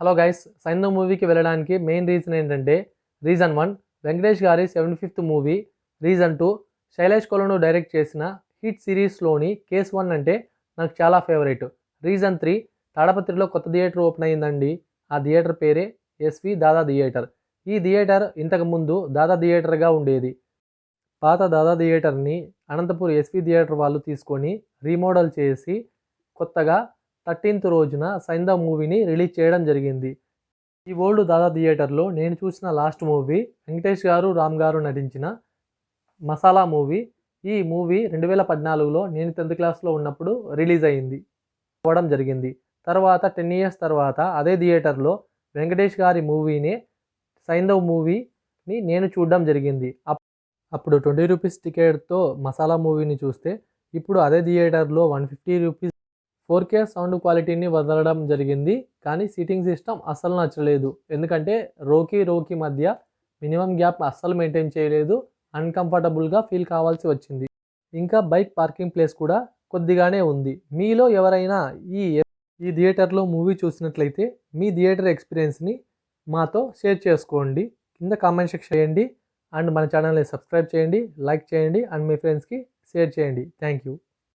Hello guys, Saindhav మూవీకి వెళ్ళడానికి main reason ఏంటంటే, రీజన్ 1 వెంకటేష్ గారి 75th మూవీ, రీజన్ 2 శైలేష్ కొలను డైరెక్ట్ చేసిన హిట్ సిరీస్లోని కేస్ 1 అంటే నాకు చాలా ఫేవరెట్. రీజన్ 3 తాడపత్రిలో కొత్త థియేటర్ ఓపెన్ అయిందండి. ఆ థియేటర్ పేరే ఎస్వి దాదా థియేటర్. ఈ థియేటర్ ఇంతకుముందు దాదా థియేటర్గా ఉండేది. పాత దాదా థియేటర్ని అనంతపూర్ ఎస్వి థియేటర్ వాళ్ళు తీసుకొని రీమోడల్ చేసి కొత్తగా 13th రోజున సైంధవ్ మూవీని రిలీజ్ చేయడం జరిగింది. ఈ ఓల్డ్ దాదా థియేటర్లో నేను చూసిన లాస్ట్ మూవీ వెంకటేష్ గారు, రామ్ గారు నటించిన మసాలా మూవీ. ఈ మూవీ 2014లో నేను 10th క్లాస్లో ఉన్నప్పుడు రిలీజ్ అవ్వడం జరిగింది. తర్వాత 10 years తర్వాత అదే థియేటర్లో వెంకటేష్ గారి మూవీనే సైంధవ్ మూవీని నేను చూడడం జరిగింది. అప్పుడు 20 రూపీస్ టికెట్తో మసాలా మూవీని చూస్తే, ఇప్పుడు అదే థియేటర్లో 150 రూపీస్ 4K సౌండ్ క్వాలిటీని వదలడం జరిగింది. కానీ సీటింగ్ సిస్టమ్ అస్సలు నచ్చలేదు. ఎందుకంటే రోకి మధ్య మినిమం గ్యాప్ అస్సలు మెయింటైన్ చేయలేదు. అన్కంఫర్టబుల్గా ఫీల్ కావాల్సి వచ్చింది. ఇంకా బైక్ పార్కింగ్ ప్లేస్ కూడా కొద్దిగానే ఉంది. మీలో ఎవరైనా ఈ థియేటర్లో మూవీ చూసినట్లయితే మీ థియేటర్ ఎక్స్పీరియన్స్ని మాతో షేర్ చేసుకోండి. కింద కామెంట్ సెక్షన్ చేయండి. అండ్ మన ఛానల్ని సబ్స్క్రైబ్ చేయండి, లైక్ చేయండి అండ్ మీ ఫ్రెండ్స్కి షేర్ చేయండి. Thank you.